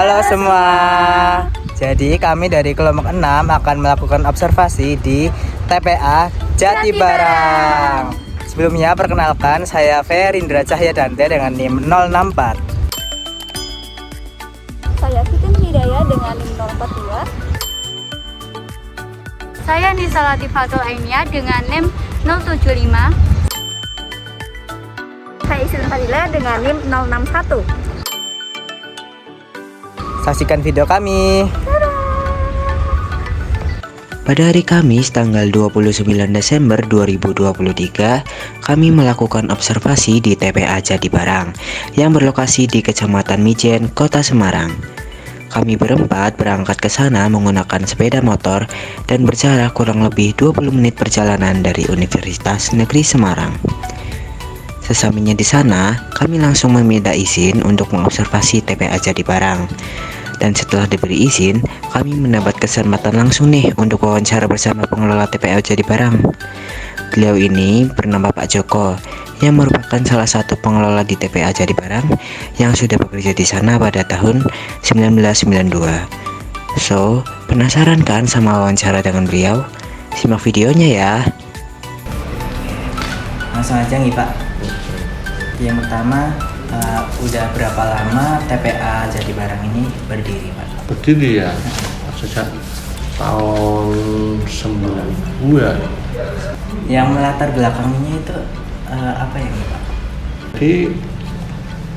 Halo semua. Jadi kami dari kelompok 6 akan melakukan observasi di TPA Jatibarang. Sebelumnya perkenalkan, saya Ferindra Cahyadante dengan NIM 064. Saya Fitin Hidayah dengan NIM 042. Saya Nisa Latifatul Ainia dengan NIM 075. Saya Isin Fadila dengan NIM 061. Saksikan video kami. Pada hari Kamis tanggal 29 Desember 2023, kami melakukan observasi di TPA Jatibarang yang berlokasi di Kecamatan Mijen, Kota Semarang. Kami berempat berangkat ke sana menggunakan sepeda motor dan berjarak kurang lebih 20 menit perjalanan dari Universitas Negeri Semarang. Sesampainya di sana, kami langsung meminta izin untuk mengobservasi TPA Jatibarang. Dan setelah diberi izin, kami mendapat kesempatan langsung nih untuk wawancara bersama pengelola TPA Jatibarang. Beliau ini bernama Pak Joko, yang merupakan salah satu pengelola di TPA Jatibarang yang sudah bekerja di sana pada tahun 1992. So, penasaran kan sama wawancara dengan beliau? Simak videonya ya. Langsung aja nih Pak. Yang pertama, udah berapa lama TPA Jatibarang ini berdiri Pak? Berdiri ya, sejak tahun 90-an. Yang melatar belakangnya itu apa ya Pak? Jadi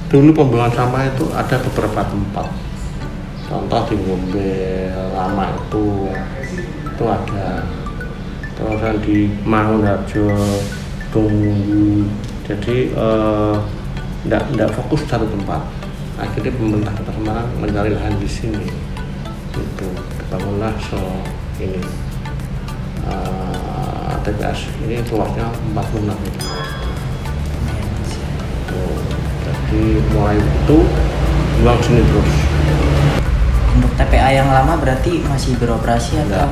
dulu pembuangan sampah itu ada beberapa tempat. Contoh di Gombel lama itu ada. Terus di Mangunharjo, Tunggu. Jadi tidak fokus satu tempat. Akhirnya pemerintah Kota Semarang mencari lahan di sini. Itu dibangunlah ini TPS ini luasnya 46 meter. Jadi mulai itu buang sini terus. Untuk TPA yang lama berarti masih beroperasi atau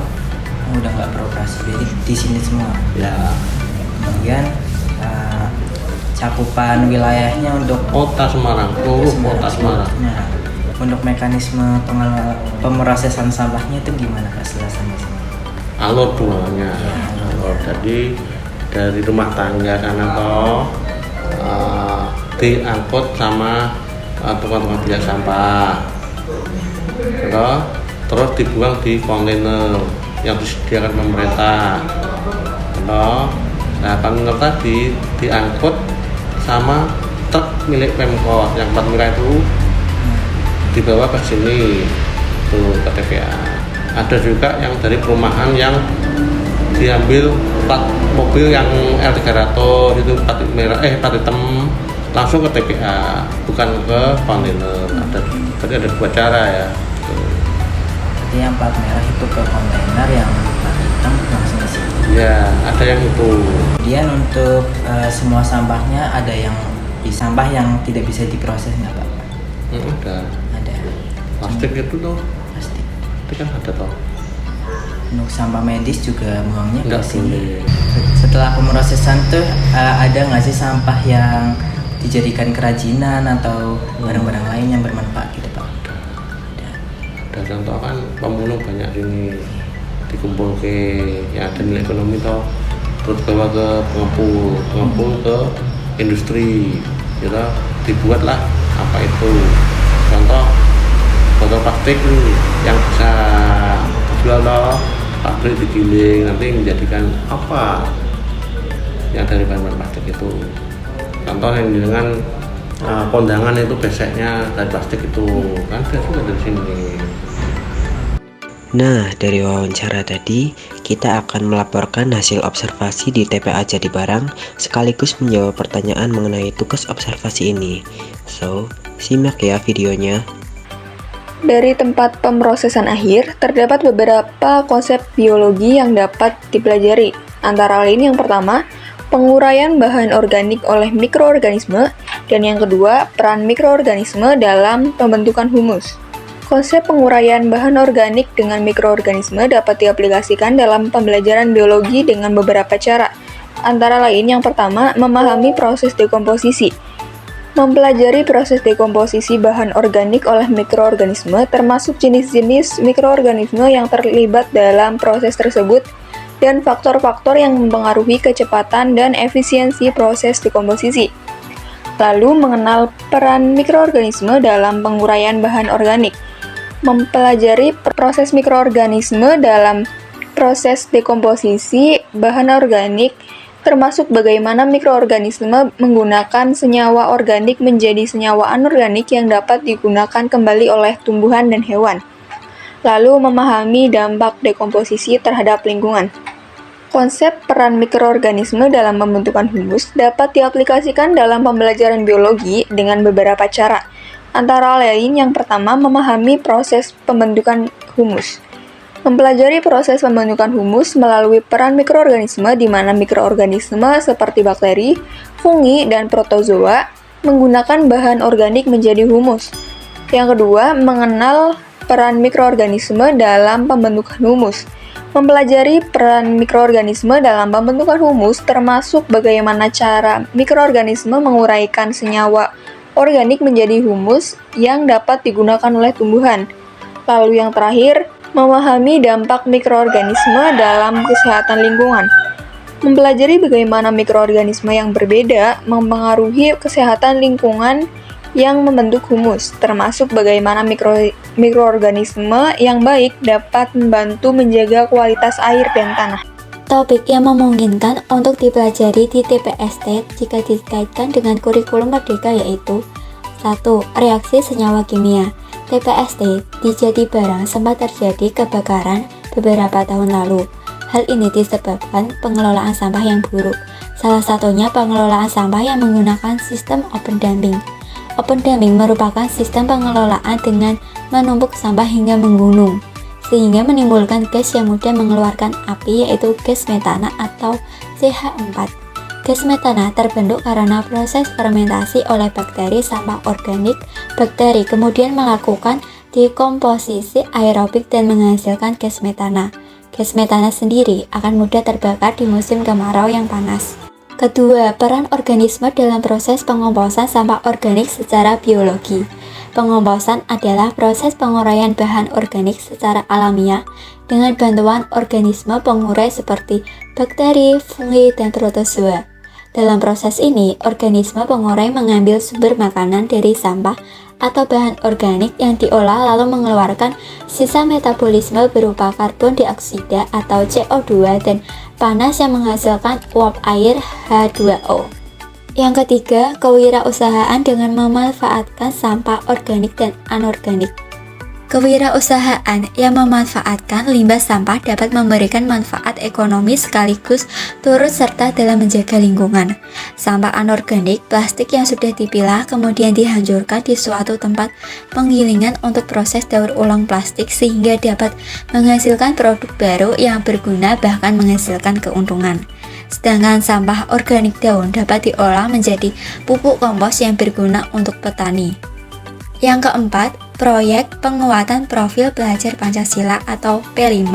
udah nggak beroperasi? Jadi di sini semua. Ya. Kemudian cakupan wilayahnya untuk Kota Semarang, Kota Semarang. Nah, untuk mekanisme pemrosesan sampahnya itu gimana Pak setelah sampai sini? Alur buangannya. Alur. Jadi dari rumah tangga sana toh diangkut sama tukang-tukang biak sampah. Terus dibuang di kontainer yang disediakan pemerintah. Nah, kontainer tadi diangkut sama truk milik Pemkot yang plat merah itu dibawa ke sini tuh ke TPA. Ada juga yang dari perumahan yang diambil plat mobil yang L300 itu plat merah plat hitam langsung ke TPA, bukan ke kontainer. Ada dua cara ya. Jadi yang plat merah itu ke kontainer, yang plat hitam langsung ke sini. Ya, ada yang itu. Kemudian untuk semua sampahnya ada yang sampah yang tidak bisa diproses nggak Pak? Ada. Plastik itu tuh. Plastik. Itu kan ada toh. Untuk sampah medis juga buangnya ke Nggak sini. boleh. Setelah pemrosesan tuh ada nggak sih sampah yang dijadikan kerajinan atau barang-barang lain yang bermanfaat gitu Pak? Ada contoh kan pemulung banyak ini dikumpul ke yang ada nilai ekonomi toh, terus bawa ke pengepul ke industri, gitu dibuatlah apa itu contoh botol plastik yang bisa dijual loh, pabrik digiling nanti menjadikan apa yang dari bahan plastik itu. Contoh yang dengan kondangan itu beseknya dari plastik itu kan juga dari sini. Nah, dari wawancara tadi, kita akan melaporkan hasil observasi di TPA Jatibarang sekaligus menjawab pertanyaan mengenai tugas observasi ini. So, simak ya videonya. Dari tempat pemrosesan akhir, terdapat beberapa konsep biologi yang dapat dipelajari. Antara lain yang pertama, penguraian bahan organik oleh mikroorganisme, dan yang kedua, peran mikroorganisme dalam pembentukan humus. Konsep penguraian bahan organik dengan mikroorganisme dapat diaplikasikan dalam pembelajaran biologi dengan beberapa cara. Antara lain yang pertama, memahami proses dekomposisi. Mempelajari proses dekomposisi bahan organik oleh mikroorganisme, termasuk jenis-jenis mikroorganisme yang terlibat dalam proses tersebut, dan faktor-faktor yang mempengaruhi kecepatan dan efisiensi proses dekomposisi. Lalu, mengenal peran mikroorganisme dalam penguraian bahan organik. Mempelajari proses mikroorganisme dalam proses dekomposisi bahan organik, termasuk bagaimana mikroorganisme menggunakan senyawa organik menjadi senyawa anorganik yang dapat digunakan kembali oleh tumbuhan dan hewan. Lalu, memahami dampak dekomposisi terhadap lingkungan. Konsep peran mikroorganisme dalam pembentukan humus dapat diaplikasikan dalam pembelajaran biologi dengan beberapa cara. Antara lain, yang pertama, memahami proses pembentukan humus. Mempelajari proses pembentukan humus melalui peran mikroorganisme di mana mikroorganisme seperti bakteri, fungi, dan protozoa menggunakan bahan organik menjadi humus. Yang kedua, mengenal peran mikroorganisme dalam pembentukan humus. Mempelajari peran mikroorganisme dalam pembentukan humus termasuk bagaimana cara mikroorganisme menguraikan senyawa organik menjadi humus yang dapat digunakan oleh tumbuhan. Lalu yang terakhir, memahami dampak mikroorganisme dalam kesehatan lingkungan. Mempelajari bagaimana mikroorganisme yang berbeda mempengaruhi kesehatan lingkungan yang membentuk humus, termasuk bagaimana mikroorganisme yang baik dapat membantu menjaga kualitas air dan tanah. Topik yang memungkinkan untuk dipelajari di TPST jika dikaitkan dengan kurikulum merdeka yaitu 1. Reaksi senyawa kimia. TPST di Jatibarang sempat terjadi kebakaran beberapa tahun lalu. Hal ini disebabkan pengelolaan sampah yang buruk. Salah satunya pengelolaan sampah yang menggunakan sistem open dumping. Open dumping merupakan sistem pengelolaan dengan menumpuk sampah hingga menggunung, sehingga menimbulkan gas yang mudah mengeluarkan api yaitu gas metana atau CH4. Gas metana terbentuk karena proses fermentasi oleh bakteri sampah organik. Bakteri kemudian melakukan dekomposisi aerobik dan menghasilkan gas metana. Gas metana sendiri akan mudah terbakar di musim kemarau yang panas. Kedua, peran organisme dalam proses pengomposan sampah organik secara biologi. Pengomposan adalah proses penguraian bahan organik secara alamiah dengan bantuan organisme pengurai seperti bakteri, fungi, dan protozoa. Dalam proses ini, organisme pengurai mengambil sumber makanan dari sampah atau bahan organik yang diolah lalu mengeluarkan sisa metabolisme berupa karbon dioksida atau CO2 dan panas yang menghasilkan uap air H2O. Yang ketiga, kewirausahaan dengan memanfaatkan sampah organik dan anorganik. Kewirausahaan yang memanfaatkan limbah sampah dapat memberikan manfaat ekonomi sekaligus turut serta dalam menjaga lingkungan. Sampah anorganik, plastik yang sudah dipilah kemudian dihancurkan di suatu tempat penggilingan untuk proses daur ulang plastik sehingga dapat menghasilkan produk baru yang berguna bahkan menghasilkan keuntungan. Sedangkan sampah organik daun dapat diolah menjadi pupuk kompos yang berguna untuk petani. Yang keempat, proyek penguatan profil belajar Pancasila atau P5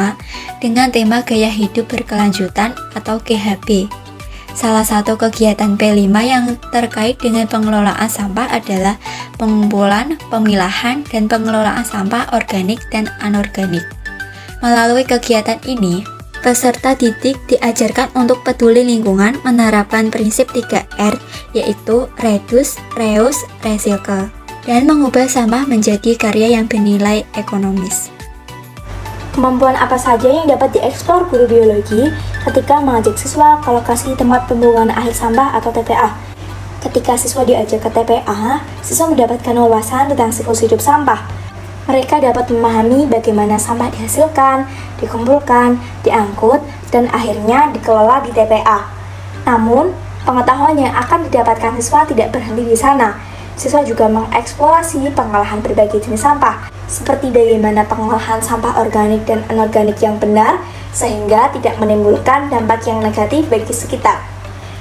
dengan tema gaya hidup berkelanjutan atau GHB. Salah satu kegiatan P5 yang terkait dengan pengelolaan sampah adalah pengumpulan, pemilahan, dan pengelolaan sampah organik dan anorganik. Melalui kegiatan ini, peserta didik diajarkan untuk peduli lingkungan menerapkan prinsip 3R yaitu reduce, reuse, recycle dan mengubah sampah menjadi karya yang bernilai ekonomis. Kemampuan apa saja yang dapat dieksplor guru biologi ketika mengajak siswa ke lokasi tempat pembuangan akhir sampah atau TPA? Ketika siswa diajak ke TPA, siswa mendapatkan wawasan tentang siklus hidup sampah. Mereka dapat memahami bagaimana sampah dihasilkan, dikumpulkan, diangkut, dan akhirnya dikelola di TPA. Namun, pengetahuan yang akan didapatkan siswa tidak berhenti di sana. Siswa juga mengeksplorasi pengolahan berbagai jenis sampah, seperti bagaimana pengolahan sampah organik dan anorganik yang benar, sehingga tidak menimbulkan dampak yang negatif bagi sekitar.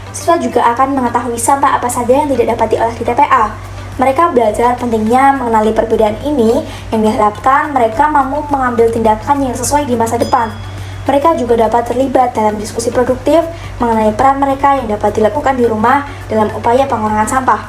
Siswa juga akan mengetahui sampah apa saja yang tidak dapat diolah di TPA. Mereka belajar pentingnya mengenali perbedaan ini yang diharapkan mereka mampu mengambil tindakan yang sesuai di masa depan. Mereka juga dapat terlibat dalam diskusi produktif mengenai peran mereka yang dapat dilakukan di rumah dalam upaya pengurangan sampah.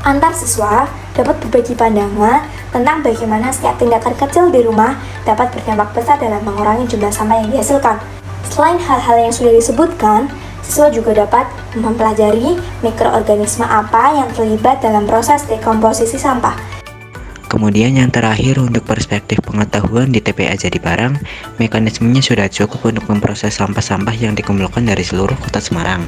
Antar siswa dapat berbagi pandangan tentang bagaimana setiap tindakan kecil di rumah dapat berdampak besar dalam mengurangi jumlah sampah yang dihasilkan. Selain hal-hal yang sudah disebutkan, siswa juga dapat mempelajari mikroorganisme apa yang terlibat dalam proses dekomposisi sampah. Kemudian yang terakhir untuk perspektif pengetahuan di TPA Jatibarang, mekanismenya sudah cukup untuk memproses sampah-sampah yang dikumpulkan dari seluruh kota Semarang.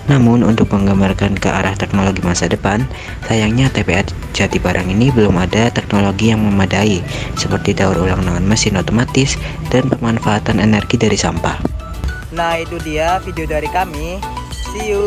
Namun untuk menggambarkan ke arah teknologi masa depan, sayangnya TPA Jatibarang ini belum ada teknologi yang memadai seperti daur ulang dengan mesin otomatis dan pemanfaatan energi dari sampah. Nah, itu dia video dari kami. See you.